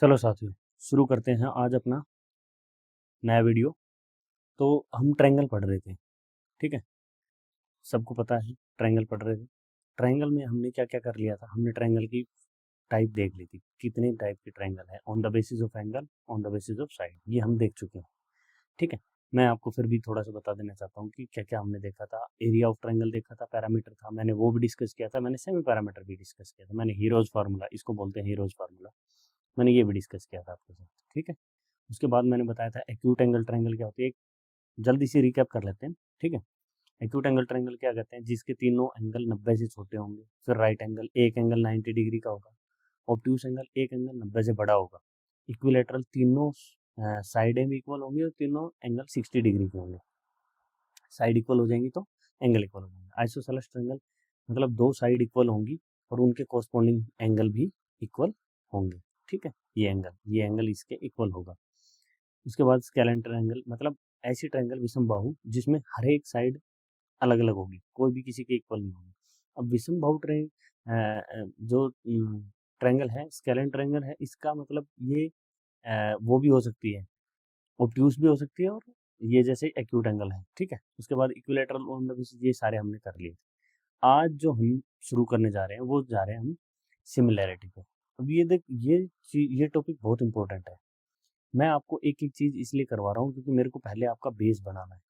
चलो साथियों, शुरू करते हैं आज अपना नया वीडियो। तो हम ट्रायंगल पढ़ रहे थे, ठीक है। सबको पता है ट्रायंगल पढ़ रहे थे। ट्रायंगल में हमने क्या क्या कर लिया था, हमने ट्रायंगल की टाइप देख ली थी, कितने टाइप के ट्रायंगल है, on the basis of angle, on the basis of side, ये हम देख चुके हैं, ठीक है। मैं आपको फिर भी थोड़ा सा बता देना चाहता हूँ कि क्या क्या हमने देखा था। एरिया ऑफ ट्रायंगल देखा था, पैरामीटर था, मैंने वो भी डिस्कस किया था, मैंने सेमी पैरामीटर भी डिस्कस किया था, मैंने हीरोज फार्मूला, इसको बोलते हैं हीरोज फार्मूला, मैंने ये भी डिस्कस किया था आपके साथ, ठीक है। उसके बाद मैंने बताया था एक्यूट एंगल ट्रायंगल क्या होती है, एक जल्दी से रिकैप कर लेते हैं, ठीक है। एक्यूट एंगल ट्रायंगल क्या कहते हैं, जिसके तीनों एंगल 90 से छोटे होंगे। फिर राइट एंगल, एक एंगल 90 डिग्री का होगा। ऑब्ट्यूस एंगल, एक एंगल 90 से बड़ा होगा। इक्विलेटरल, तीनों साइडें भी इक्वल होंगी और तीनों एंगल 60 डिग्री के होंगे। साइड इक्वल हो जाएंगी तो एंगल इक्वल हो जाएंगे। आइसोसेलेस ट्रायंगल मतलब दो साइड इक्वल होंगी और उनके कॉरस्पॉन्डिंग एंगल भी इक्वल होंगे, ठीक है। ये एंगल इसके इक्वल होगा। उसके बाद स्केलेन ट्रायंगल मतलब ऐसी ट्रायंगल विषम बाहु जिसमें हर एक साइड अलग अलग होगी, कोई भी किसी के इक्वल नहीं होगी। अब विषम बाहु जो ट्रायंगल है, स्केलेन ट्रायंगल है, इसका मतलब ये वो भी हो सकती है, ऑब्ट्यूस भी हो सकती है, और ये जैसे एक्यूट एंगल है, ठीक है। उसके बाद इक्विलेटरल ऑन द बेसिस, ये सारे हमने कर लिए। आज जो हम शुरू करने जा रहे हैं वो जा रहे हैं हम सिमिलैरिटी पे। अब ये देख, ये टॉपिक बहुत इंपॉर्टेंट है। मैं आपको एक एक चीज इसलिए करवा रहा हूँ क्योंकि मेरे को पहले आपका बेस बनाना है।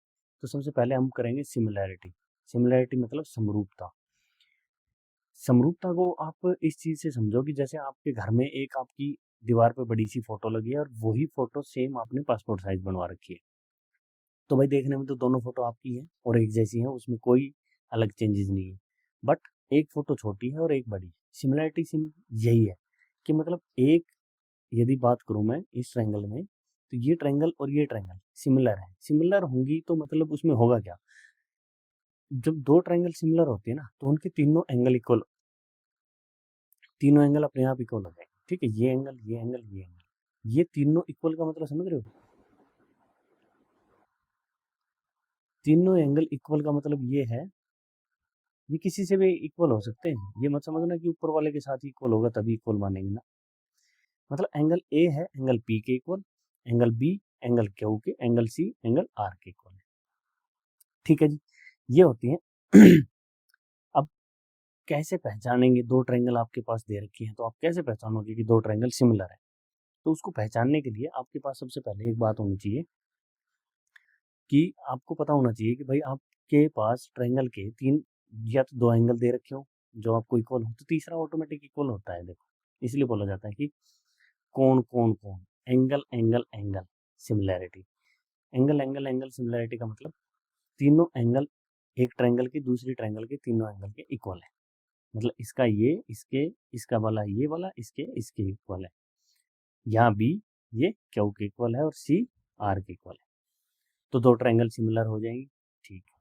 तो सबसे पहले हम करेंगे सिमिलैरिटी। सिमिलैरिटी मतलब समरूपता। समरूपता को आप इस चीज से समझो कि जैसे आपके घर में एक आपकी दीवार पे बड़ी सी फोटो लगी है और वही फोटो सेम आपने पासपोर्ट साइज बनवा रखी है। तो भाई देखने में तो दोनों फोटो आपकी है और एक जैसी है, उसमें कोई अलग चेंजेस नहीं है। बट एक फोटो छोटी है और एक बड़ी। सिमिलैरिटी सिम यही है कि मतलब एक, यदि बात करूं मैं इस ट्रायंगल में, तो ये ट्रायंगल और ये ट्रायंगल सिमिलर है। सिमिलर होंगी तो मतलब उसमें होगा क्या, जब दो ट्रायंगल सिमिलर होते हैं ना तो उनके तीनों एंगल इक्वल, तीनों एंगल अपने आप इक्वल हो जाएंगे, ठीक है। ये एंगल, ये एंगल, ये एंगल, ये तीनों इक्वल का मतलब समझ रहे हो। तीनों एंगल इक्वल का मतलब ये है, ये किसी से भी इक्वल हो सकते हैं। ये मत समझना कि ऊपर वाले के साथ ही इक्वल होगा तभी इक्वल मानेंगे ना। मतलब एंगल ए है एंगल पी के equal, angle B angle Q के, एंगल सी एंगल आर के इक्वल है, ठीक है जी। ये होती है। अब कैसे पहचानेंगे, दो ट्रायंगल आपके पास दे रखी है तो आप कैसे पहचानोगे कि दो ट्रायंगल सिमिलर है। तो उसको पहचानने के लिए आपके पास सबसे पहले एक बात होनी चाहिए कि आपको पता होना चाहिए कि भाई आपके पास ट्रायंगल के तीन या तो दो एंगल दे रखे हो जो आपको इक्वल हो, तो तीसरा ऑटोमेटिक इक्वल होता है। देखो, इसलिए बोला जाता है कि कौन कौन कौन, angle angle angle similarity. Angle angle angle similarity का मतलब तीनों एंगल एक ट्रायंगल के दूसरी ट्रायंगल के तीनों एंगल के इक्वल है। मतलब इसका ये इसके, इसका वाला ये वाला इसके इसके इक्वल है। यहाँ बी ये क्यू के इक्वल है और सी आर के इक्वल है, तो दो ट्रायंगल सिमिलर हो जाएंगे, ठीक है।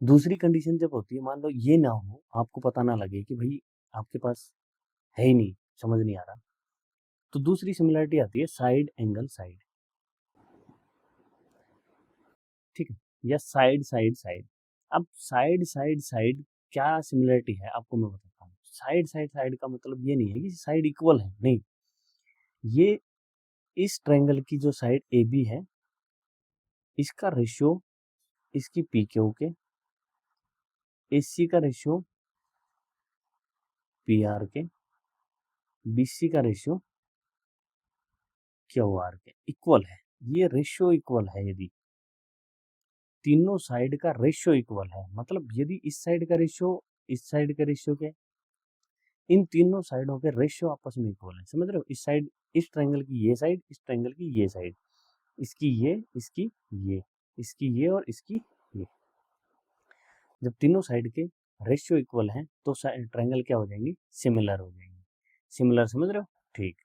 दूसरी कंडीशन जब होती है, मान लो ये ना हो, आपको पता ना लगे कि भाई आपके पास है ही नहीं, समझ नहीं आ रहा, तो दूसरी सिमिलरिटी आती है साइड एंगल साइड, ठीक है, या साइड साइड साइड। अब साइड साइड साइड क्या सिमिलरिटी है आपको मैं बताता हूँ। साइड साइड साइड का मतलब ये नहीं है कि साइड इक्वल है, नहीं। ये इस ट्रायंगल की जो साइड ए बी है, इसका रेशियो इसकी पी क्यू के, एस सी का रेशियो पी आर के, बी सी का रेशियो क्यू आर के इक्वल है। ये रेशियो इक्वल है, यदि तीनों साइड का रेशियो इक्वल है, मतलब यदि इस साइड का रेशियो इस साइड का रेशियो क्या है, इन तीनों साइडों के रेशियो आपस में इक्वल है, समझ रहे हो। इस साइड, इस ट्रायंगल की ये साइड, इस ट्रायंगल की ये साइड, इसकी ये, इसकी ये, इसकी ये और इसकी ये, जब तीनों साइड के रेशियो इक्वल हैं तो ट्रायंगल क्या हो जाएंगे, सिमिलर हो जाएंगे। सिमिलर समझ रहे हो, ठीक।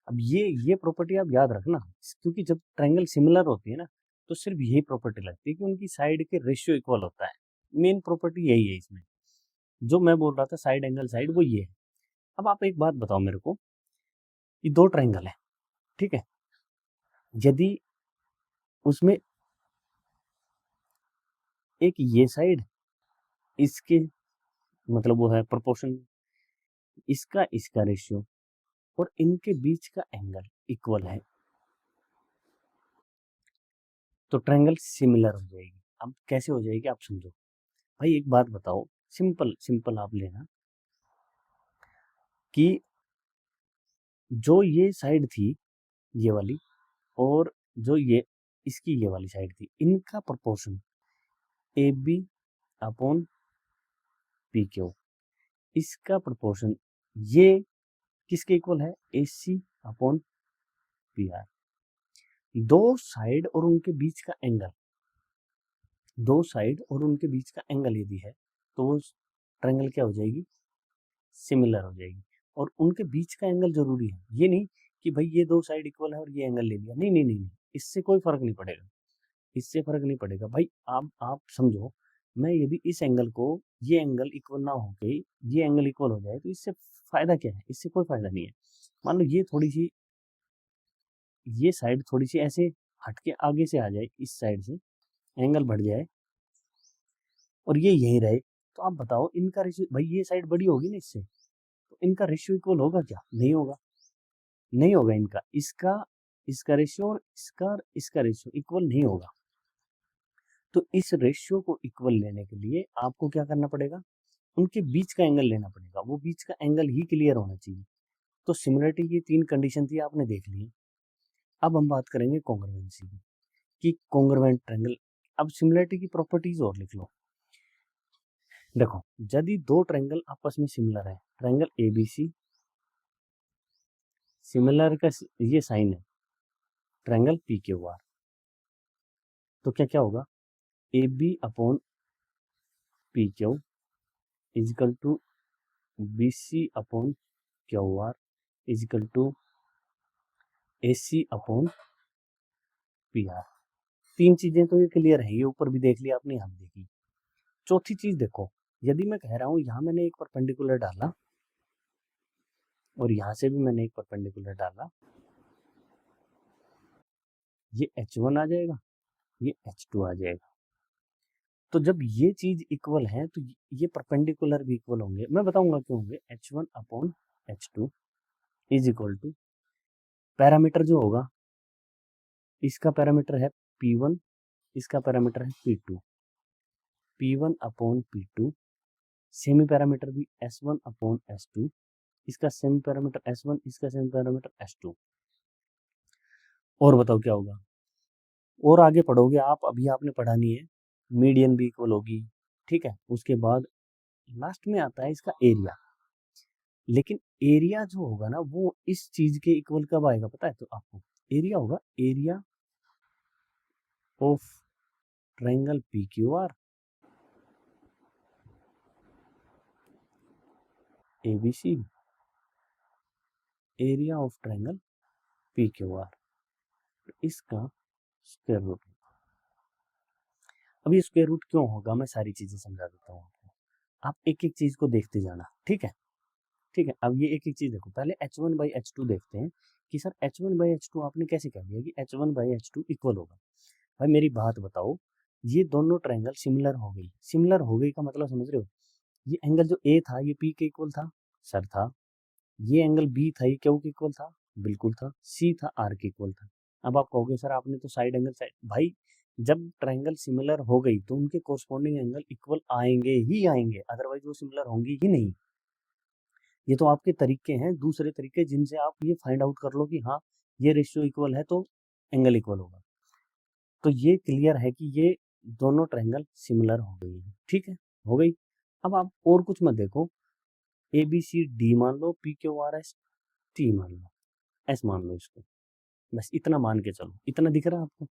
अब ये प्रॉपर्टी आप याद रखना, क्योंकि जब ट्रायंगल सिमिलर होती है ना तो सिर्फ यही प्रॉपर्टी लगती है कि उनकी साइड के रेशियो इक्वल होता है। मेन प्रॉपर्टी यही है इसमें, जो मैं बोल रहा था साइड एंगल साइड, वो ये है। अब आप एक बात बताओ मेरे को, ये दो ट्रायंगल है, ठीक है, यदि उसमें एक ये साइड इसके मतलब वो है प्रोपोर्शन, इसका इसका रेशियो और इनके बीच का एंगल इक्वल है तो ट्रायंगल सिमिलर हो जाएगी। अब कैसे हो जाएगी आप समझो। भाई एक बात बताओ, सिंपल सिंपल आप लेना कि जो ये साइड थी ये वाली और जो ये इसकी ये वाली साइड थी, इनका proportion A B upon P Q, इसका प्रोपोर्शन ये किसके इक्वल है, A C upon P R. दो साइड और उनके बीच का एंगल, दो साइड और उनके बीच का एंगल यदि है तो वो ट्रायंगल क्या हो जाएगी, सिमिलर हो जाएगी। और उनके बीच का एंगल जरूरी है, ये नहीं कि भाई ये दो साइड इक्वल है और ये एंगल ले लिया, नहीं नहीं नहीं नहीं, इससे कोई फर्क नहीं पड़ेगा, इससे फर्क नहीं पड़ेगा भाई। आप समझो, मैं यदि इस एंगल को, ये एंगल इक्वल ना होके ये एंगल इक्वल हो जाए तो इससे फायदा क्या है, इससे कोई फायदा नहीं है। मान लो ये थोड़ी सी, ये साइड थोड़ी सी ऐसे हटके आगे से आ जाए, इस साइड से एंगल बढ़ जाए और ये यहीं रहे, तो आप बताओ इनका रेशियो, भाई ये साइड बड़ी होगी ना इससे, तो इनका रेशियो इक्वल होगा क्या, नहीं होगा, नहीं होगा इनका, इसका इसका रेशियो और इसका रेशियो इक्वल नहीं होगा। तो इस रेशियो को इक्वल लेने के लिए आपको क्या करना पड़ेगा, उनके बीच का एंगल लेना पड़ेगा, वो बीच का एंगल ही क्लियर होना चाहिए। तो सिमिलरिटी की तीन कंडीशन थी, आपने देख ली। अब हम बात करेंगे कॉन्ग्रुएंसी की, कि कॉन्ग्रुएंट ट्रायंगल। अब सिमिलरिटी की प्रॉपर्टीज और लिख लो। देखो, यदि दो ट्रायंगल आपस में सिमिलर है, ट्रायंगल एबीसी, सिमिलर का ये साइन है ट्रायंगल पी क्यू आर, तो क्या क्या होगा, A B upon P Q equal to B C upon Q R equal to A C upon P R. तीन चीजें तो ये क्लियर है, ये ऊपर भी देख लिया आपने, यहाँ भी देखी। चौथी चीज देखो, यदि मैं कह रहा हूं यहाँ मैंने एक परपेंडिकुलर डाला और यहाँ से भी मैंने एक परपेंडिकुलर डाला, ये H1 आ जाएगा, ये H2 आ जाएगा। तो जब ये चीज इक्वल है तो ये परपेंडिकुलर भी इक्वल होंगे, मैं बताऊंगा क्यों होंगे। H1 upon H2 is equal to, parameter जो होगा, इसका पैरामीटर है P1, इसका पैरामीटर है P2, P1 upon P2, semi parameter भी S1 अपॉन S2, इसका सेमी पैरामीटर S1, इसका सेमी पैरामीटर S2। और बताओ क्या होगा, और आगे पढ़ोगे आप, अभी आपने पढ़ा नहीं है, मीडियन भी इक्वल होगी, ठीक है। उसके बाद लास्ट में आता है इसका एरिया, लेकिन एरिया जो होगा ना वो इस चीज के इक्वल कब आएगा पता है, तो आपको एरिया होगा area of triangle P Q are ABC, area of triangle P Q are, इसका स्क्वायर रूट। अब ये स्क्वायर रूट क्यों होगा, मैं सारी चीजें समझा देता हूँ आपको, आप एक एक चीज को देखते जाना, ठीक है। ठीक है, अब ये एक एक चीज देखो, पहले H1 बाई H2 देखते हैं कि सर H1 बाई H2 आपने कैसे कह दिया कि H1 बाई H2 इक्वल होगा। भाई मेरी बात बताओ, ये दोनों ट्रायंगल सिमिलर हो गई, सिमिलर हो गई का मतलब समझ रहे हो, ये एंगल जो ए था ये पी के इक्वल था, सर था, ये एंगल बी था ये क्यू के इक्वल था, बिल्कुल था, सी था आर के इक्वल था। अब आप कहोगे सर आपने तो साइड एंगल साइड, भाई जब ट्रायंगल सिमिलर हो गई तो उनके कोरस्पॉन्डिंग एंगल इक्वल आएंगे ही आएंगे, अदरवाइज वो सिमिलर होंगी ही नहीं। ये तो आपके तरीके हैं, दूसरे तरीके जिनसे आप ये फाइंड आउट कर लो कि हाँ ये रेशियो इक्वल है तो एंगल इक्वल होगा। तो ये क्लियर है कि ये दोनों ट्रायंगल सिमिलर हो गई है, ठीक है, हो गई। अब आप और कुछ मत देखो, ए बी सी डी मान लो, P Q R S T मान लो, एस मान लो इसको, बस इतना मान के चलो, इतना दिख रहा है आपको।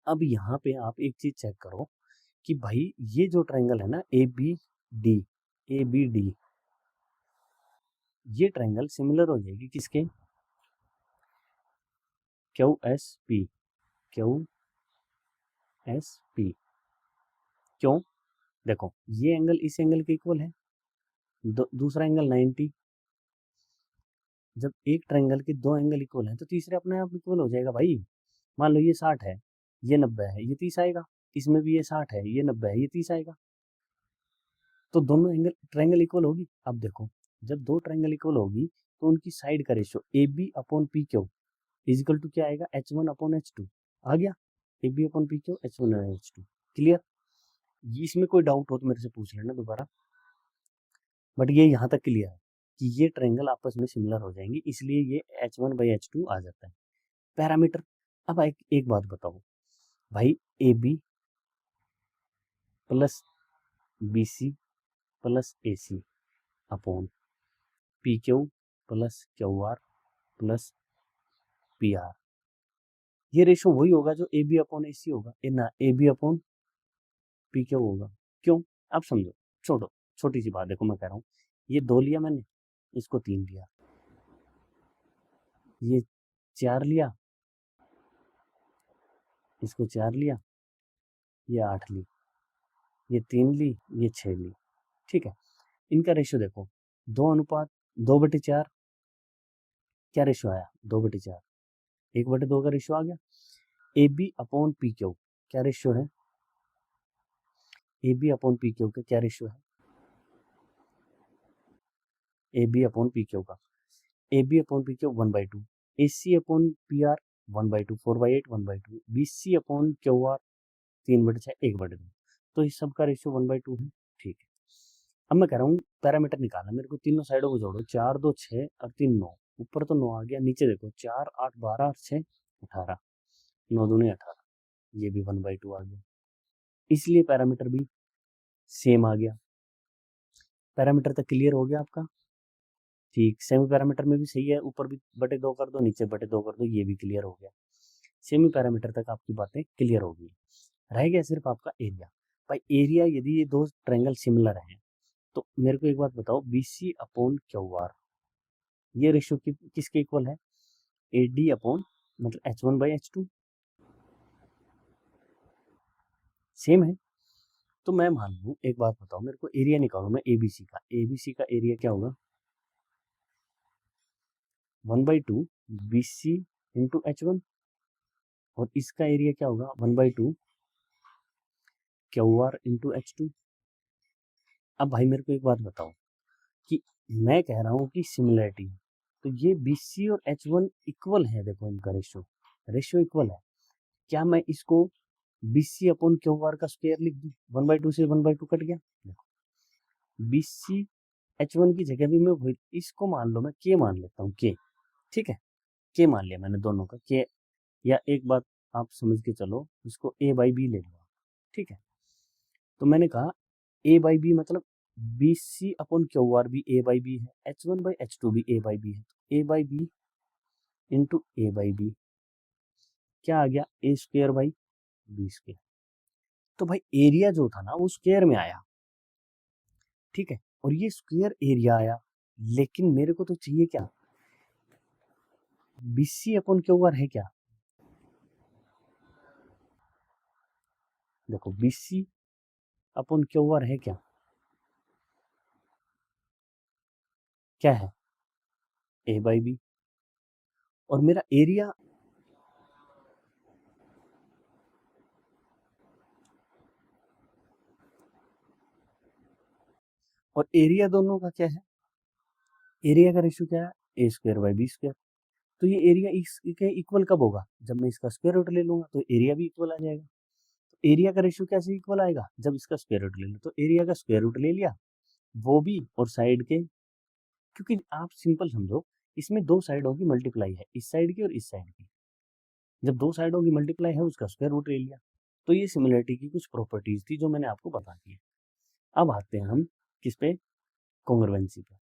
अब यहाँ पे आप एक चीज चेक करो कि भाई ये जो ट्रायंगल है ना A B D, A B D, ये ट्रायंगल सिमिलर हो जाएगी किसके, Q S P, Q S P. क्यों, देखो ये एंगल इस एंगल के इक्वल है, दूसरा एंगल 90, जब एक ट्रायंगल के दो एंगल इक्वल हैं तो तीसरे अपने आप इक्वल हो जाएगा भाई। मान लो ये 60 है, ये 90 है, ये 30 आएगा, इसमें भी ये 60 है, ये 90 है, ये 30 आएगा, तो दोनों एंगल ट्रायंगल इक्वल होगी। अब देखो, जब दो ट्रायंगल इक्वल होगी तो उनकी साइड का ratio A B upon P Q equal to क्या आएगा, H1 अपॉन H2 आ गया, A B upon P Q H1 और H2। क्लियर? इसमें कोई डाउट हो तो मेरे से पूछ लेना दोबारा, बट ये यहाँ तक क्लियर है कि ये ट्रायंगल आपस में सिमिलर हो जाएंगे, इसलिए ये H1 बाई H2 आ जाता है। पैरामीटर, अब एक बात बताओ भाई, A B plus B C plus A C upon P Q plus Q R plus P R, ये रेशो वही होगा जो ए बी अपॉन ए सी होगा, ना A B upon P Q होगा। क्यों? आप समझो, छोटी सी बात देखो, मैं कह रहा हूँ ये 2 लिया मैंने, इसको 3 लिया, ये 4 लिया, इसको 4 लिया, ये 8 ली, ये 3 ली, ये 6 ली। ठीक है, इनका रेशो देखो 2:2/4, क्या रेशो आया, 2/4, 1/2 का रेशो आ गया। A B upon P Q क्या रेशो है, A B upon P Q का क्या रेशो है, A B upon P Q का, A B upon P Q 1/2, A C upon P R 1/2, 4/8 1/2, B C upon Q R 3/6 1/2, तो इस सब का रेशियो 1/2 है। ठीक है, अब मैं कह रहा हूँ पैरामीटर निकालना, मेरे को तीनों साइडों को जोड़ो, 4 2 6 और 3 9, ऊपर तो 9 आ गया, नीचे देखो 4 8 12 और 6 18, 9 दूनी 18, ये भी 1/2 आ गया, इसलिए पैरामीटर भी सेम आ गया। पैरामीटर तक क्लियर हो गया आपका? ठीक, सेमी पैरामीटर में भी सही है, ऊपर भी बटे 2 कर दो, नीचे बटे 2 कर दो, ये भी क्लियर हो गया। सेमी पैरामीटर तक आपकी बातें क्लियर हो गई, रह गया सिर्फ आपका एरिया। भाई एरिया, यदि ये दो ट्रायंगल सिमिलर हैं तो मेरे को एक बात बताओ, B C upon Q R ये रेशियो किसके इक्वल है, ए डी अपॉन मतलब H1 बाई H2 सेम है। तो मैं मान लूँ, एक बात बताओ मेरे को, एरिया निकालो मैं एबीसी का, एबीसी का एरिया क्या होगा, 1/2 बी सी इंटू H1, और इसका एरिया क्या होगा, 1/2 क्यू आर इंटू H2। अब भाई मेरे को एक बात बताओ कि मैं कह रहा हूँ कि सिमिलरिटी, तो ये बी सी और H1 इक्वल है, देखो इनका रेशियो इक्वल है, क्या मैं इसको B C upon Q R का स्क्वायर लिख दूं, 1/2 से 1/2 कट गया, देखो बी सी H1 की जगह भी मैं वही, इसको मान लो मैं के मान लेता हूँ, के, ठीक है, के मान लिया मैंने दोनों का के, या एक बात आप समझ के चलो, इसको ए बाई बी ले लो, ठीक है, तो मैंने कहा ए बाई बी मतलब B C upon Q R भी ए बाई बी है, H1 बाई H2 भी ए बाई बी है, A by B into A by B क्या आ गया, A square by B square. तो भाई एरिया जो था ना वो स्क्वायर में आया, ठीक है, और ये स्क्वायर एरिया आया, लेकिन मेरे को तो चाहिए क्या, B C upon Q R है क्या, देखो B C upon Q R है क्या, क्या है, ए बाई बी, और मेरा एरिया, और एरिया दोनों का क्या है, एरिया का रेशियो क्या है, ए स्क्वायर बाई बी स्क्वायर। तो ये एरिया इसके इक्वल कब होगा, जब मैं इसका स्क्वायर रूट ले लूंगा, तो एरिया भी इक्वल आ जाएगा। तो एरिया का रेशियो कैसे इक्वल आएगा, जब इसका स्क्वायर रूट ले लो, तो एरिया का स्क्वायर रूट ले लिया, वो भी और साइड के, क्योंकि आप सिंपल समझो, इसमें दो साइडों की मल्टीप्लाई है, इस साइड की और इस साइड की, जब दो साइडों की मल्टीप्लाई है उसका स्क्वायर रूट ले लिया। तो ये सिमिलरिटी की कुछ प्रॉपर्टीज थी जो मैंने आपको बता दी है। अब आते हैं हम किस पे, कॉन्ग्रुएंसी पे,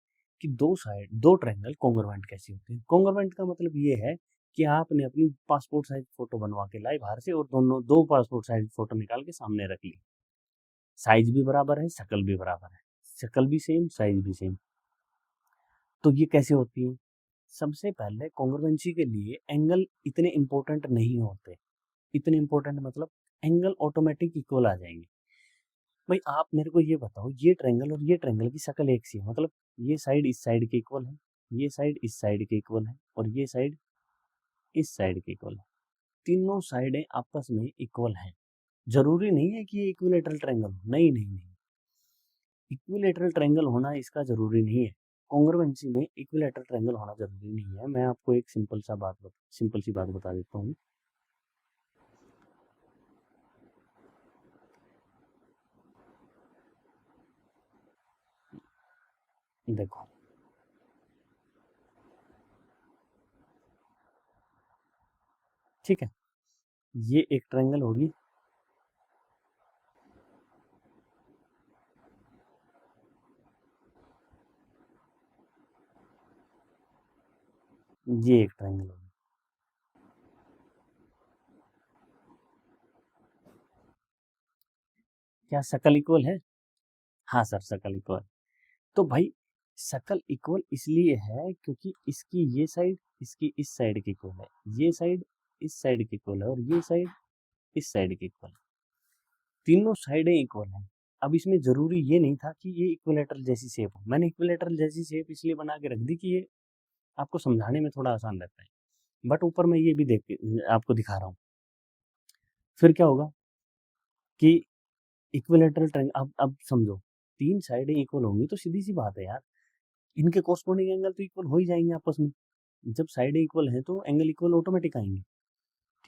कि दो ट्रायंगल कॉन्ग्रुएंट कैसे होते हैं। कॉन्ग्रुएंट का मतलब ये है कि आपने अपनी पासपोर्ट साइज फोटो बनवा के लाई बाहर से, और दोनों दो पासपोर्ट साइज फोटो निकाल के सामने रख ली, साइज भी बराबर है, शक्ल भी बराबर है, शक्ल भी सेम साइज भी सेम, तो ये कैसे होती है। सबसे पहले कॉन्ग्रुएंसी के लिए एंगल इतने इंपॉर्टेंट नहीं होते, इतने इंपॉर्टेंट मतलब एंगल ऑटोमेटिक इक्वल आ जाएंगे। भाई आप मेरे को ये बताओ, ये ट्रायंगल और ये ट्रायंगल की शक्ल एक सी है, मतलब ये साइड इस साइड के इक्वल है, ये साइड इस साइड के इक्वल है, और ये साइड इस साइड के इक्वल है, तीनों साइडें आपस में इक्वल हैं। जरूरी नहीं है कि ये इक्विलेटरल ट्रायंगल हो, नहीं नहीं नहीं, इक्विलेटरल ट्रायंगल होना इसका जरूरी नहीं है। कॉन्ग्रुएंसी में इक्विलैटरल ट्रायंगल होना जरूरी नहीं है। मैं आपको एक सिंपल सी बात बता देता हूँ। देखो, ठीक है, ये एक ट्रायंगल होगी, ये एक ट्रायंगल होगी। क्या शकल इक्वल है? हाँ सर, शकल इक्वल। तो भाई शकल इक्वल इसलिए है क्योंकि इसकी ये साइड इसकी इस साइड की इक्वल है, ये साइड इस साइड की इक्वल है, और ये साइड इस साइड की इक्वल है। तीनों साइडें इक्वल हैं। अब इसमें जरूरी ये नहीं था कि ये इक्विलैटरल जैसी शेप हो। मैंने इक्विलैटरल जैसी शेप इसलिए बना के रख दी कि ये आपको समझाने में थोड़ा आसान रहता है। बट ऊपर मैं ये भी देख के आपको दिखा रहा हूँ। फिर क्या होगा कि इक्विलैटरल ट्रायंगल, अब समझो, तीन साइडें इक्वल होंगी तो सीधी सी बात है यार, इनके कॉरस्पॉन्डिंग एंगल तो इक्वल हो ही जाएंगे आपस में। जब साइडें इक्वल हैं तो एंगल इक्वल ऑटोमेटिक आएंगे।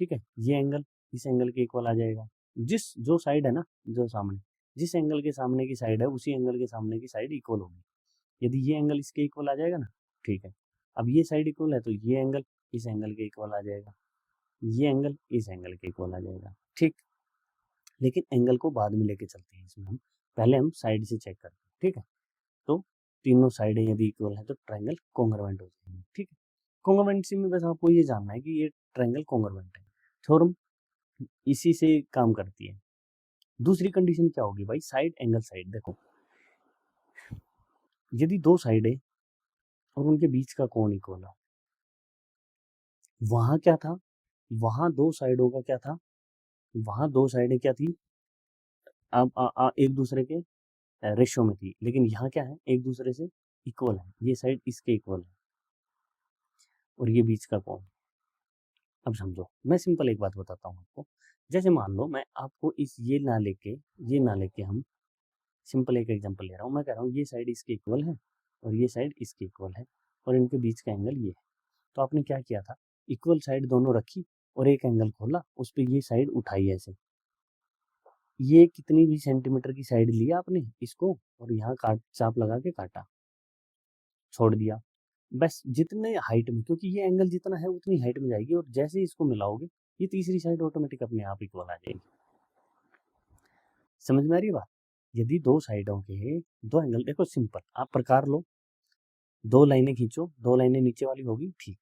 ठीक है, ये एंगल इस एंगल के इक्वल आ जाएगा। जिस जो साइड है ना, जो सामने, जिस एंगल के सामने की साइड है उसी एंगल के सामने की साइड इक्वल होगी। यदि ये एंगल इसके इक्वल आ जाएगा ना, ठीक है, अब ये साइड इक्वल है तो ये एंगल इस एंगल के इक्वल आ जाएगा, ये एंगल इस एंगल के इक्वल आ जाएगा। ठीक, लेकिन एंगल को बाद में लेके चलते हैं इसमें हम, पहले हम साइड से चेक करते हैं। ठीक है, तो तीनों साइडें यदि इक्वल है तो ट्रायंगल कॉन्ग्रुएंट हो जाएंगे। ठीक है, कॉन्ग्रुएंसी में बस आपको ये जानना है कि ये ट्रायंगल कॉन्ग्रुएंट है। थ्योरम इसी से काम करती है। दूसरी कंडीशन क्या होगी भाई? Side angle side. देखो, यदि दो साइडें और उनके बीच का कोण इक्वल है, वहां क्या था, वहां दो साइडों का क्या था, वहां दो साइडें क्या थी, अब एक दूसरे के रेशियो में थी। लेकिन यहाँ क्या है, एक दूसरे से इक्वल है, ये साइड इसके इक्वल है और ये बीच का कोण। अब समझो, मैं सिंपल एक बात बताता हूँ आपको। जैसे मान लो मैं आपको इस ये ना लेके हम सिंपल एक एग्जांपल ले रहा हूँ। मैं कह रहा हूँ ये साइड इसके इक्वल है और ये साइड इसके इक्वल है और इनके बीच का एंगल ये है। तो आपने क्या किया था, इक्वल साइड दोनों रखी और एक एंगल खोला, उस पर ये साइड उठाई ऐसे। ये कितनी भी सेंटीमीटर की साइड ली आपने इसको और यहाँ काट चाप लगा के काटा, छोड़ दिया। बस जितने हाइट में, क्योंकि ये एंगल जितना है उतनी हाइट में जाएगी और जैसे ही इसको मिलाओगे ये तीसरी साइड ऑटोमेटिक अपने आप इक्वल आ जाएगी। समझ में आ रही है बात? यदि दो साइडों के दो एंगल, देखो सिंपल, आप प्रकार लो, दो लाइनें खींचो, दो लाइनें नीचे वाली होगी, ठीक।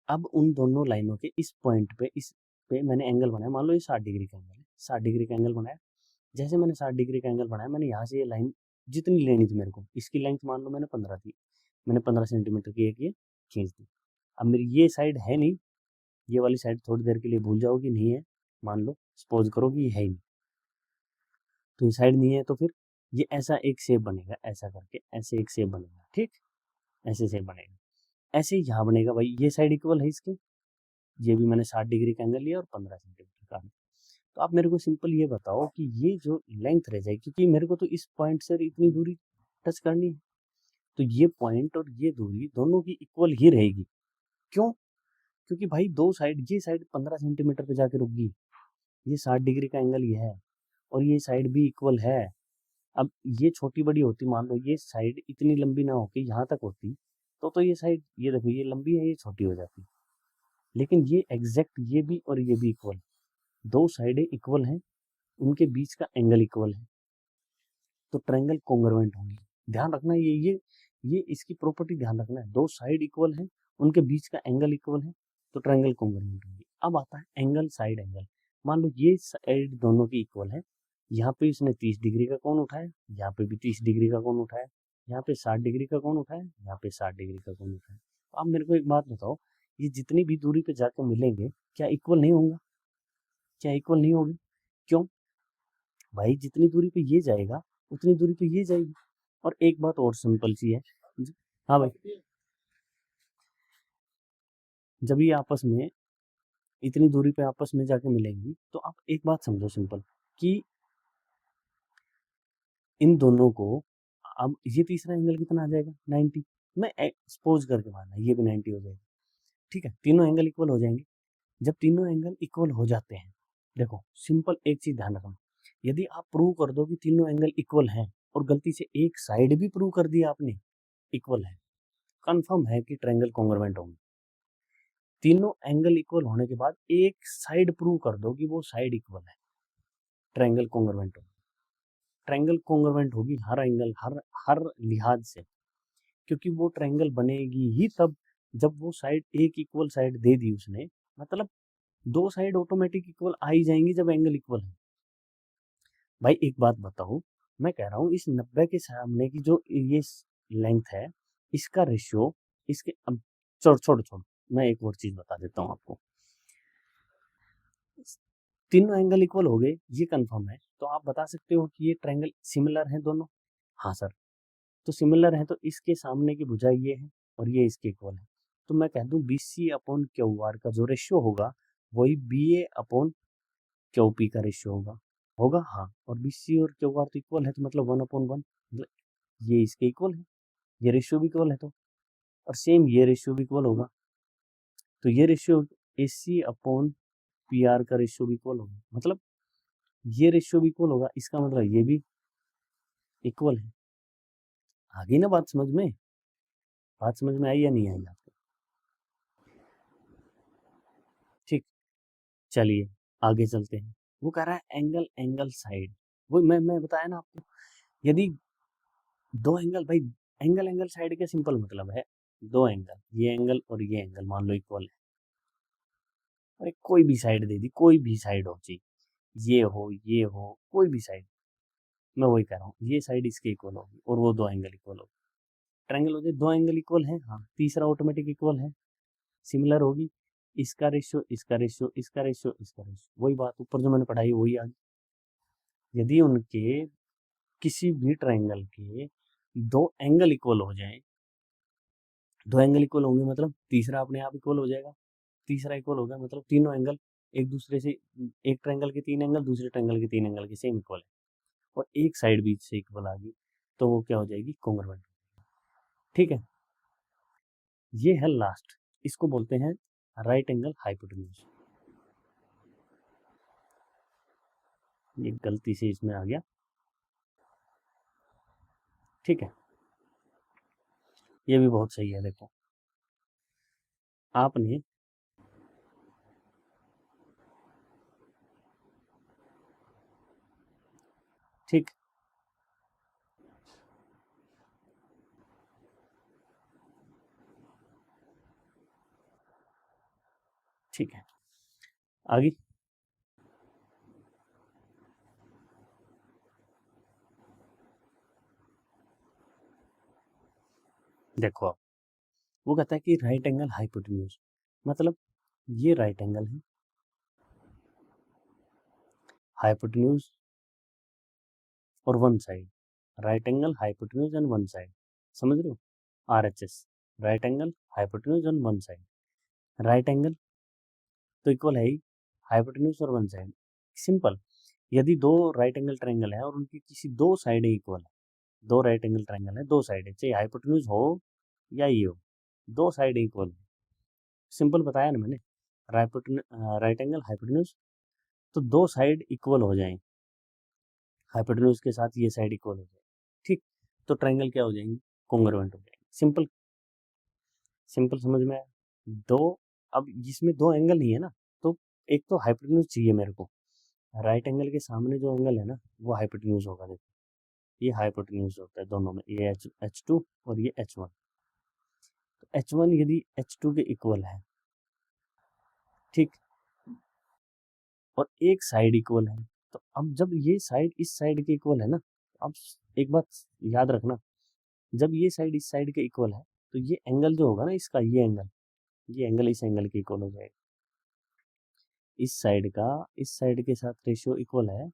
अब उन दोनों लाइनों के इस पॉइंट पे, इस पे मैंने एंगल बनाया, मान लो ये 60 डिग्री का एंगल है, 60 डिग्री का एंगल बनाया। जैसे मैंने 60 डिग्री का एंगल बनाया, मैंने यहाँ से ये लाइन जितनी लेनी थी मेरे को, इसकी लेंथ मान लो मैंने 15 थी, मैंने 15 सेंटीमीटर की एक ये खींच दी। अब मेरी ये साइड है नहीं, ये वाली साइड थोड़ी देर के लिए भूल जाओ कि नहीं है, मान लो सपोज करो कि ये है ही नहीं, तो ये साइड नहीं है, तो फिर ये ऐसा एक शेप बनेगा, ऐसा करके ऐसे एक शेप बनेगा। ठीक, ऐसे शेप बनेगा, ऐसे ही यहाँ बनेगा भाई, ये साइड इक्वल है इसके, ये भी मैंने 60 डिग्री का एंगल लिया और 15 सेंटीमीटर का। तो आप मेरे को सिंपल ये बताओ कि ये जो लेंथ रह जाएगी, क्योंकि मेरे को तो इस पॉइंट से इतनी दूरी टच करनी है, तो ये पॉइंट और ये दूरी दोनों की इक्वल ही रहेगी। क्यों? क्योंकि भाई दो साइड, ये साइड 15 सेंटीमीटर पे जाके रुक गई, ये 60 डिग्री का एंगल ये है और ये साइड भी इक्वल है। अब ये छोटी बड़ी होती, मान लो ये साइड इतनी लंबी ना होके यहाँ तक होती, तो ये साइड, ये देखो ये लंबी है, ये छोटी हो जाती। लेकिन ये एग्जैक्ट ये भी और ये भी इक्वल, दो साइडें इक्वल हैं, उनके बीच का एंगल इक्वल है, तो ट्रायंगल कॉन्ग्रुएंट होंगी। ध्यान रखना, ये इसकी प्रॉपर्टी ध्यान रखना है, दो साइड इक्वल है, उनके बीच का एंगल इक्वल है, तो ट्रायंगल कॉन्ग्रुएंट होंगी। अब आता है एंगल साइड एंगल। मान लो ये साइड दोनों की इक्वल है, यहाँ पे इसने 30 डिग्री का कोण उठाया, यहाँ पे भी 30 डिग्री का कोण उठाया, यहाँ पे 60 डिग्री का कोण उठाया, यहाँ पे 60 डिग्री का कोण उठाया। तो आप मेरे को एक बात बताओ, ये जितनी भी दूरी पे जाकर मिलेंगे क्या इक्वल नहीं होंगे? क्या इक्वल नहीं होगी? क्यों? भाई जितनी दूरी पे ये जाएगा उतनी दूरी पे ये जाएगी। और एक बात और सिंपल सी है, हाँ भाई, जब ये आपस में इतनी दूरी पे आपस में जाके मिलेंगी तो आप एक बात समझो सिंपल, कि इन दोनों को, अब ये तीसरा एंगल कितना आ जाएगा, 90। मैं एक्सपोज करके मारना है, ये भी 90 हो जाएगी। ठीक है, तीनों एंगल इक्वल हो जाएंगे। जब तीनों एंगल इक्वल हो जाते हैं, देखो सिंपल एक चीज ध्यान रखना, यदि आप प्रूव कर दो कि तीनों एंगल इक्वल हैं और गलती से एक साइड भी प्रूव कर दिया आपने इक्वल है, कंफर्म है कि ट्रायंगल कॉन्ग्रुएंट होंगे। तीनों एंगल इक्वल होने के बाद एक साइड प्रूव कर दो कि वो साइड इक्वल है, ट्रायंगल कॉन्ग्रुएंट होगी। ट्रायंगल कॉन्ग्रुएंट होगी हर एंगल, हर हर लिहाज से, क्योंकि वो ट्रायंगल बनेगी ही तब जब वो साइड एक इक्वल साइड दे दी उसने, मतलब दो साइड ऑटोमेटिक इक्वल आ ही जाएंगी जब एंगल इक्वल है। भाई एक बात बताओ, मैं कह रहा हूँ इस 90 के सामने की जो ये लेंथ है, इसका रेशियो इसके, अब छोड़ छोड़ छोड़, मैं एक और चीज बता देता हूँ आपको। तीनों एंगल इक्वल हो गए, ये कंफर्म है, तो आप बता सकते हो कि ये ट्रायंगल सिमिलर हैं दोनों। हाँ सर, तो सिमिलर है तो इसके सामने की भुजा ये है और ये इसके इक्वल है, तो मैं कह दूं BC अपॉन QR का जो रेशियो होगा वही BA अपॉन QP का रेशियो होगा। होगा हाँ, और BC और QR तो इक्वल है, तो मतलब 1/1, मतलब ये इसके इक्वल है, ये रेशियो भी इक्वल है, तो और सेम ये रेशियो भी इक्वल होगा, तो ये रेशियो AC अपॉन PR का रेशियो भी इक्वल होगा, मतलब ये रेशियो भी इक्वल होगा, इसका मतलब ये भी इक्वल है। आ गई ना बात समझ में? बात समझ में आई या नहीं आई आपको? ठीक, चलिए आगे चलते हैं। वो कह रहा है एंगल एंगल साइड, वो मैं बताया ना आपको, यदि दो एंगल, भाई एंगल एंगल साइड का सिंपल मतलब है दो एंगल, ये एंगल और ये एंगल मान लो इक्वल है, अरे कोई भी साइड दे दी, कोई भी साइड हो चाहिए, ये हो कोई भी साइड, मैं वही कह रहा हूँ, ये साइड इसके इक्वल होगी और वो दो एंगल इक्वल होगी, ट्रायंगल हो जाए, दो एंगल इक्वल है, हाँ तीसरा ऑटोमेटिक इक्वल है, सिमिलर होगी, इसका रेशियो इसका रेशियो इसका रेशियो इसका रेशियो, वही बात ऊपर जो मैंने पढ़ाई वही आ गई। यदि उनके किसी भी ट्रायंगल के दो एंगल इक्वल हो जाए, दो एंगल इक्वल होंगे मतलब तीसरा अपने आप इक्वल हो जाएगा, तीसरा इक्वल हो गया मतलब तीनों एंगल एक दूसरे से, एक ट्रायंगल के तीन एंगल दूसरे ट्रायंगल के तीन एंगल के सेम इक्वल है, और एक साइड बीच से इक्वल आ गई, तो वो क्या हो जाएगी, कॉन्ग्रुएंट। ठीक है, ये है लास्ट, इसको बोलते हैं राइट एंगल हाइपोटेन्यूज। ये गलती से इसमें आ गया, ठीक है, ये भी बहुत सही है। देखो आपने ठीक, ठीक है, आगे देखो आप, वो कहता है कि राइट एंगल हाइपोटेन्यूज, मतलब ये राइट एंगल है, हाइपोटेन्यूज और one side, right angle hypotenuse and one side, समझ रहे हो, RHS, right angle hypotenuse and one side, right angle तो इक्वल है ही, हाइपोटेन्यूज और वन साइड सिंपल। यदि दो राइट एंगल ट्रायंगल है और उनकी किसी दो साइडें इक्वल है, दो राइट एंगल ट्रायंगल है, दो साइडें चाहे हाइपोटेन्यूज हो या ये हो, दो साइडें इक्वल है, सिंपल बताया ना मैंने, राइट एंगल हाइपोटेन्यूज, तो दो साइड इक्वल हो जाएंगे, हाइपोटेन्यूज के साथ ये साइड इक्वल हो जाए, ठीक, तो ट्रायंगल क्या हो जाएंगे, कॉन्ग्रुएंट हो जाएंगे, सिंपल, सिंपल समझ में आया। दो, अब जिसमें दो एंगल नहीं है ना, तो एक तो हाइपोटेन्यूज चाहिए मेरे को, राइट एंगल के सामने जो एंगल है ना वो हाइपोटेन्यूज होगा, देखो ये हाइपोटेन्यूज होता है दोनों में, ये H2 और ये H1, तो H1 यदि H2 के इक्वल है, ठीक, और एक साइड इक्वल है, तो अब जब ये साइड इस साइड के इक्वल है ना, अब एक बात याद रखना, जब ये साइड इस साइड के इक्वल है, तो ये एंगल जो होगा ना इसका, ये एंगल इस एंगल के इक्वल हो जाएगा, इस साइड का इस साइड के साथ रेशियो इक्वल है,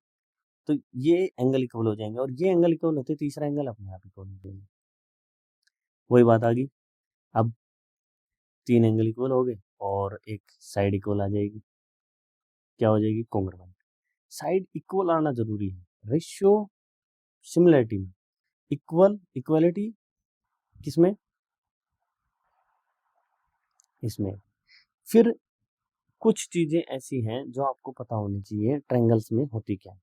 तो ये एंगल इक्वल हो जाएंगे, और ये एंगल इक्वल होते तीसरा एंगल अपने आप इक्वल हो जाएंगे, वही बात आ गई। अब तीन एंगल इक्वल हो गए और एक साइड इक्वल आ जाएगी, क्या हो जाएगी, कॉन्ग्रुएंट। साइड इक्वल आना जरूरी है, रेशियो सिमिलरिटी में, इक्वल इक्वलिटी किसमें, इसमें। फिर कुछ चीजें ऐसी हैं जो आपको पता होनी चाहिए ट्रायंगल्स में होती क्या है।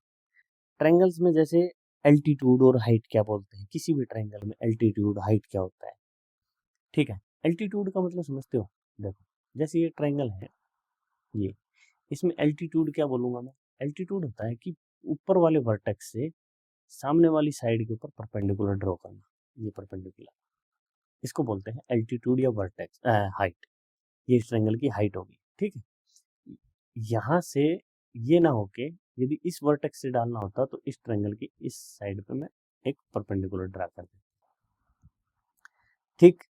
ट्रायंगल्स में जैसे एल्टीट्यूड और हाइट क्या बोलते हैं, किसी भी ट्रायंगल में एल्टीट्यूड हाइट क्या होता है, ठीक है। एल्टीट्यूड का मतलब समझते हो, देखो जैसे ये ट्रायंगल है, ये इसमें एल्टीट्यूड क्या बोलूंगा मैं, एल्टीट्यूड होता है कि ऊपर वाले वर्टेक्स से सामने वाली साइड के ऊपर परपेंडिकुलर ड्रॉ करना, ये परपेंडिकुलर, इसको बोलते हैं एल्टीट्यूड या वर्टेक्स हाइट। ये इस ट्रायंगल की हाइट होगी, ठीक है। यहाँ से ये ना होके यदि इस वर्टेक्स से डालना होता तो इस ट्रायंगल की इस साइड पे मैं एक परपेंडिकुलर ड्रा कर देता, ठीक।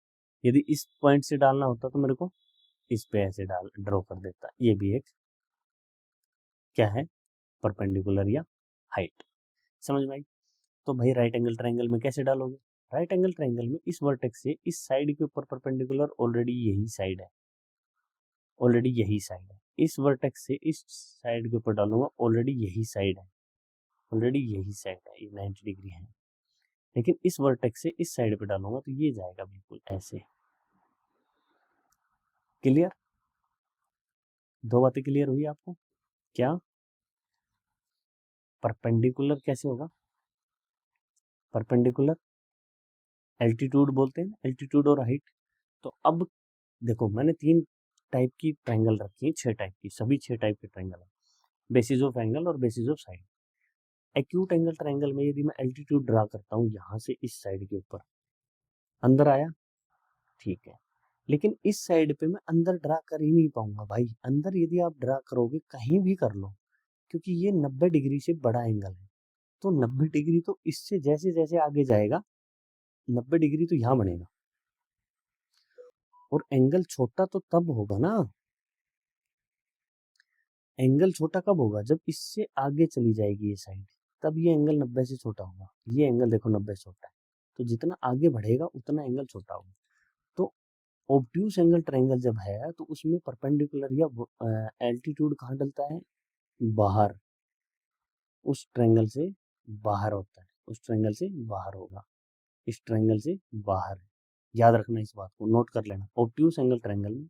यदि इस पॉइंट से डालना होता तो मेरे को इस पे ऐसे ड्रॉ कर देता, ये भी एक क्या है, परपेंडिकुलर या हाइट। समझ में आई। तो भाई राइट एंगल ट्रायंगल में कैसे डालोगे, राइट एंगल ट्रायंगल में इस वर्टेक्स से इस साइड के ऊपर परपेंडिकुलर ऑलरेडी यही साइड है, ऑलरेडी यही साइड है। इस वर्टेक्स से इस साइड के ऊपर डालूंगा, ऑलरेडी यही साइड है, ऑलरेडी यही साइड है, ये 90 डिग्री है। लेकिन इस वर्टेक्स से इस साइड पे डालूंगा तो ये जाएगा बिल्कुल ऐसे। क्लियर, दो बातें क्लियर हुई आपको। क्या परपेंडिकुलर कैसे होगा, परपेंडिकुलर एल्टीट्यूड बोलते हैं, एल्टीट्यूड और हाइट। तो अब देखो मैंने 3 टाइप की ट्रायंगल रखी है, 6 टाइप की, सभी 6 टाइप के ट्रायंगल है, बेसिस ऑफ एंगल और basis of side. Acute angle triangle में यदि मैं एल्टीट्यूड ड्रा करता हूँ यहाँ से इस साइड के ऊपर, अंदर आया, ठीक है। लेकिन इस साइड पे मैं अंदर ड्रा कर ही नहीं पाऊंगा भाई, अंदर यदि आप ड्रा करोगे कहीं भी कर लो, क्योंकि ये 90 डिग्री से बड़ा एंगल है। तो 90 डिग्री तो इससे जैसे जैसे आगे जाएगा 90 डिग्री तो यहाँ बनेगा, और एंगल छोटा तो तब होगा ना, एंगल छोटा कब होगा, जब इससे आगे चली जाएगी ये साइड, तब ये एंगल 90 से छोटा होगा। ये एंगल देखो 90 से छोटा है, तो जितना आगे बढ़ेगा उतना एंगल छोटा होगा। तो ऑब्ट्यूस एंगल ट्रायंगल जब है तो उसमें परपेंडिकुलर या एल्टीट्यूड कहाँ डलता है, बाहर, उस ट्रायंगल से बाहर होता है, उस ट्रायंगल से बाहर होगा, इस ट्रायंगल से बाहर है। याद रखना, इस बात को नोट कर लेना, ऑब्ट्यूस एंगल ट्रायंगल में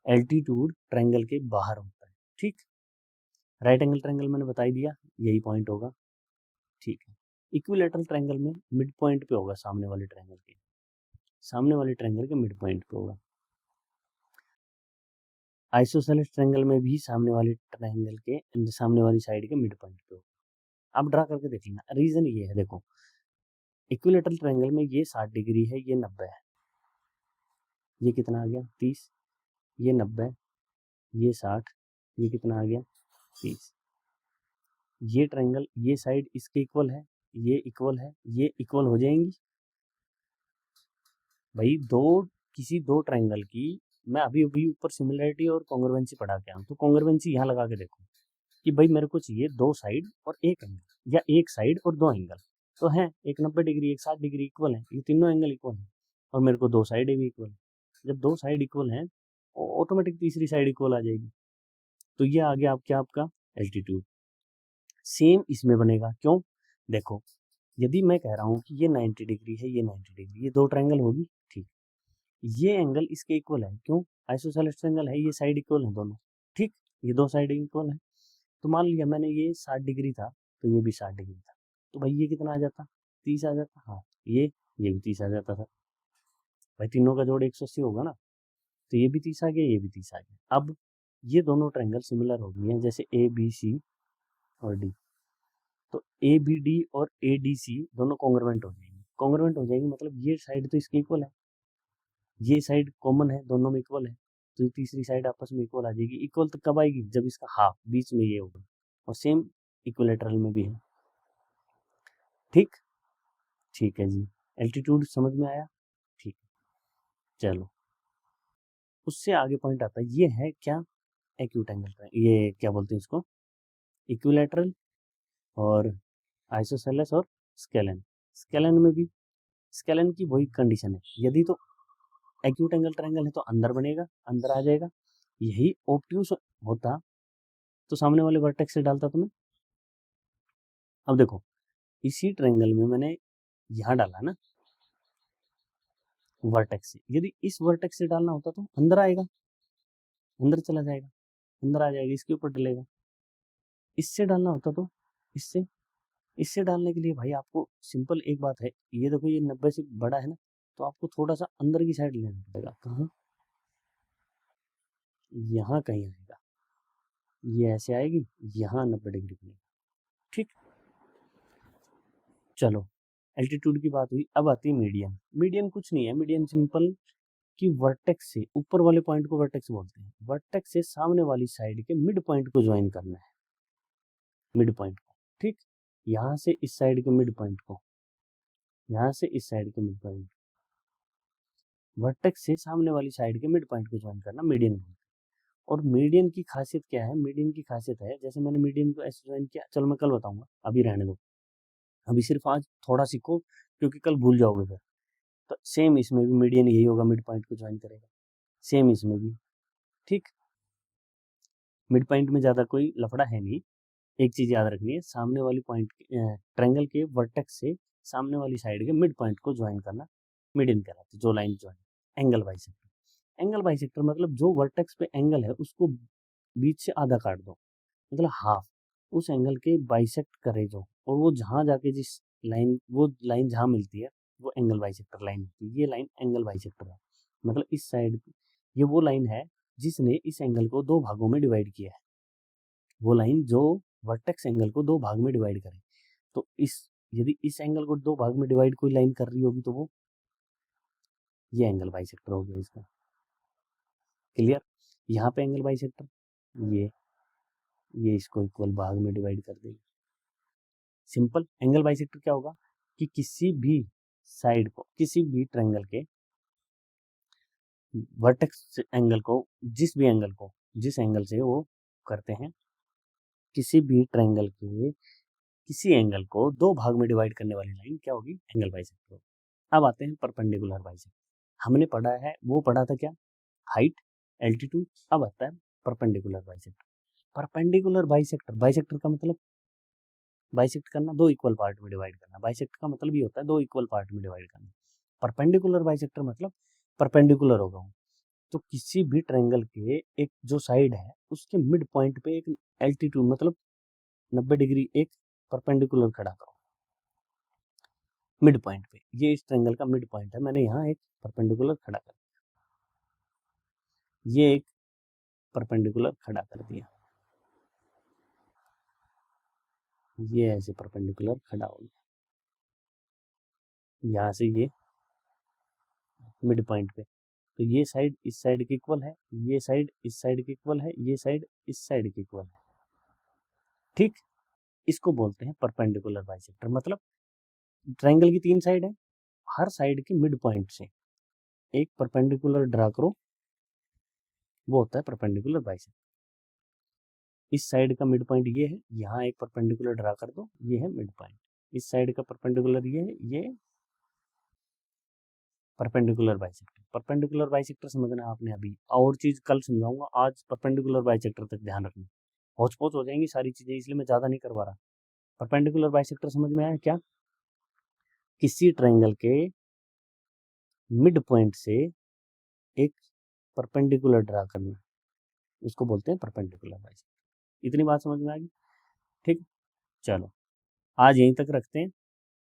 एल्टीट्यूड ट्रायंगल के बाहर होता है, ठीक। राइट एंगल ट्रायंगल मैंने बता ही दिया, यही पॉइंट होगा, ठीक है। इक्विलैटरल ट्रायंगल में मिड पॉइंट पे होगा, सामने वाले ट्रायंगल के, सामने वाले ट्रायंगल के मिड पॉइंट पे होगा। आइसोसेलेस ट्रायंगल में भी सामने वाले ट्रायंगल के सामने वाली साइड के मिड पॉइंट पे होगा। आप ड्रा करके देख लेना, रीजन ये है, देखो इक्विलैटरल ट्रायंगल में ये 60 डिग्री है, ये 90 है, ये कितना आ गया 30, ये 90, ये 60, ये कितना आ गया 30। ये ट्रायंगल, ये साइड इसके इक्वल है, ये इक्वल है, ये इक्वल हो जाएंगी भाई। किसी दो ट्रायंगल की, मैं अभी अभी ऊपर सिमिलरिटी और कॉन्ग्रुएंसी पढ़ा के आया हूँ, तो कॉन्ग्रुएंसी यहाँ लगा के देखो कि भाई मेरे को चाहिए 2 साइड और एक एंगल, या 1 साइड और 2 एंगल, तो है एक 90 डिग्री एक 60 डिग्री इक्वल है, ये तीनों एंगल इक्वल है, और मेरे को 2 साइड भी इक्वल है। जब 2 साइड इक्वल हैं, ऑटोमेटिक तीसरी साइड इक्वल आ जाएगी, तो ये आ गया आपका एल्टीट्यूड। सेम इसमें बनेगा, क्यों, देखो यदि मैं कह रहा हूँ कि ये 90 डिग्री है, ये 90 डिग्री, ये 2 ट्रायंगल होगी, ठीक। ये एंगल इसके इक्वल है, क्यों, आइसोसेलेस ट्रायंगल है, ये साइड इक्वल है दोनों, ठीक। ये 2 साइड इक्वल है, तो मान लिया मैंने ये 60 डिग्री था, तो ये भी 60 डिग्री था, तो भाई ये कितना आ जाता, 30 आ जाता, हाँ ये भी 30 आ जाता था भाई, तीनों का जोड़ 180 होगा ना, तो ये भी 30 आ गया, ये भी 30 आ गया। अब ये दोनों ट्रायंगल सिमिलर हो गए हैं, जैसे ए बी सी और डी, तो ए बी डी और ए डी सी दोनों कॉन्ग्रुएंट हो जाएंगे, कॉन्ग्रुएंट हो जाएंगे मतलब ये साइड तो इसके इक्वल है, ये साइड कॉमन है, दोनों में इक्वल है, तो ये तीसरी साइड आपस में इक्वल आ जाएगी। इक्वल तो कब आएगी, जब इसका हाफ बीच में ये होगा, और सेम इक्विलेटरल में भी है, ठीक। ठीक है जी, एल्टीट्यूड समझ में आया, ठीक। चलो उससे आगे पॉइंट आता है, ये है क्या, एक्यूट एंगल का, ये क्या बोलते हैं इसको, इक्विलेटरल और आइसोसेलेस और स्केलन। स्केलन में भी, स्केलन की वही कंडीशन है, यदि तो एक्यूट एंगल ट्रायंगल है तो अंदर बनेगा, अंदर आ जाएगा। यही ऑब्ट्यूस होता तो सामने वाले वर्टेक्स से डालता तुम्हें। अब देखो इसी ट्रायंगल में मैंने यहाँ डाला ना, वर्टेक्स से। यदि इस वर्टेक्स से डालना होता तो अंदर आएगा, अंदर चला जाएगा, अंदर आ जाएगा, इसके ऊपर डलेगा। इससे डालना होता तो इससे, इससे डालने के लिए भाई आपको सिंपल एक बात है, ये देखो ये 90 से बड़ा है ना, तो आपको थोड़ा सा अंदर की साइड लेना पड़ेगा। कहाँ? यहाँ कहीं आएगा, ये ऐसे आएगी, यहाँ 90 डिग्री बनेगा। ठीक, चलो एल्टीट्यूड की बात हुई, अब आती है मीडियन। मीडियन कुछ नहीं है, मीडियन सिंपल कि वर्टेक्स से ऊपर वाले पॉइंट को वर्टेक्स बोलते हैं, वर्टेक्स से सामने वाली साइड के मिड पॉइंट को ज्वाइन करना है, मिड पॉइंट को। ठीक, यहाँ से इस साइड के मिड पॉइंट को, यहाँ से इस साइड के मिड पॉइंट, वर्टेक्स से सामने वाली साइड के मिड पॉइंट को ज्वाइन करना मीडियन बोलते हैं। और मीडियन की खासियत क्या है? मीडियन की खासियत है, जैसे मैंने मीडियन को ऐसे ज्वाइन किया, चलो मैं कल बताऊंगा, अभी रहने दो, अभी सिर्फ आज थोड़ा सीखो क्योंकि कल भूल जाओगे फिर। तो सेम इसमें भी मीडियन यही होगा, मिड पॉइंट को ज्वाइन करेगा, सेम इसमें भी। ठीक, मिड पॉइंट में ज़्यादा कोई लफड़ा है नहीं। एक चीज़ याद रखनी है, सामने वाली पॉइंट ट्रायंगल के वर्टेक्स से सामने वाली साइड के मिड पॉइंट को ज्वाइन करना मीडियन कहलाती है, जो line join. Angle bisector, angle bisector मतलब जो वर्टेक्स पे एंगल है उसको बीच से आधा काट दो, मतलब हाफ, उस एंगल के बाइसेक्ट करे जो, और वो जहाँ जाके जिस लाइन, वो लाइन जहाँ मिलती है वो एंगल बाइसेक्टर लाइन होती है। ये लाइन एंगल बाइसेक्टर है, मतलब इस साइड, ये वो लाइन है जिसने इस एंगल को दो भागों में डिवाइड किया है, वो लाइन जो वर्टेक्स एंगल को दो भाग में डिवाइड करे। तो इस, यदि इस एंगल को दो भाग में डिवाइड कोई लाइन कर रही होगी तो वो ये एंगल बाइसेक्टर हो गया इसका। क्लियर? यहाँ पे एंगल बाइसेक्टर, ये इसको इक्वल भाग में डिवाइड कर देगी। सिंपल, एंगल बाइसेक्टर क्या होगा कि किसी भी साइड को, किसी भी ट्रायंगल के वर्टेक्स एंगल को, जिस भी एंगल को, जिस एंगल से वो करते हैं, किसी भी ट्रायंगल के किसी एंगल को दो भाग में डिवाइड करने वाली लाइन क्या होगी? Angle bisector. अब आते हैं परपेंडिकुलर बाइसेक्टर। हमने पढ़ा है, वो पढ़ा था क्या? Height, altitude. अब आता है perpendicular bisector. Perpendicular bisector, bisector का मतलब बाइसेक्ट करना, दो इक्वल पार्ट में डिवाइड करना। बाइसेक्ट का मतलब ये होता है दो इक्वल पार्ट में डिवाइड करना। परपेंडिकुलर बाइसेक्टर मतलब परपेंडिकुलर होगा, तो किसी भी ट्रायंगल के एक जो साइड है उसके मिड पॉइंट पे एक एल्टीट्यूड मतलब 90 डिग्री एक परपेंडिकुलर खड़ा करो मिड पॉइंट पे। ये इस ट्रायंगल का मिड पॉइंट है, मैंने यहाँ एक परपेंडिकुलर खड़ा कर दिया, ये एक परपेंडिकुलर खड़ा कर दिया, ये ऐसे परपेंडिकुलर खड़ा हो गया, यहाँ से ये मिड पॉइंट पे। तो ये साइड इस साइड के इक्वल है, ये साइड इस साइड के इक्वल है, ये साइड इस साइड के इक्वल है। ठीक, इसको बोलते हैं परपेंडिकुलर बाइसेक्टर। मतलब ट्रायंगल की तीन साइड है, हर साइड के मिड पॉइंट से एक परपेंडिकुलर ड्रा करो, वो होता है परपेंडिकुलर बाइसेक्टर। इस साइड का मिड पॉइंट ये है, यहाँ एक परपेंडिकुलर ड्रा कर दो, ये है मिड पॉइंट। इस साइड का परपेंडिकुलर ये है, ये परपेंडिकुलर बाइसेक्टर। परपेंडिकुलर बाइसेक्टर समझना आपने अभी, और चीज कल समझाऊंगा, आज परपेंडिकुलर बाइसेक्टर तक ध्यान रखना। होच पोच हो जाएंगी सारी चीजें, इसलिए मैं ज्यादा नहीं करवा रहा। परपेंडिकुलर बाइसेक्टर समझ में आया क्या? किसी ट्रायंगल के मिड पॉइंट से एक परपेंडिकुलर ड्रा करना, इसको बोलते हैं परपेंडिकुलर बाइसेक्टर। इतनी बात समझ में आ गई? ठीक, चलो आज यहीं तक रखते हैं,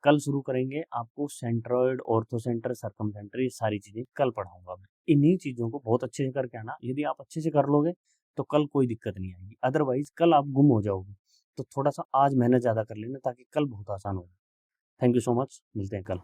कल शुरू करेंगे। आपको सेंट्रॉइड, ऑर्थोसेंटर, सर्कमसेंटर, ये सारी चीजें कल पढ़ाऊंगा मैं। इन्हीं चीजों को बहुत अच्छे से करके आना, यदि आप अच्छे से कर लोगे तो कल कोई दिक्कत नहीं आएगी, अदरवाइज कल आप गुम हो जाओगे। तो थोड़ा सा आज मेहनत ज्यादा कर लेना ताकि कल बहुत आसान हो। थैंक यू सो मच, मिलते हैं कल।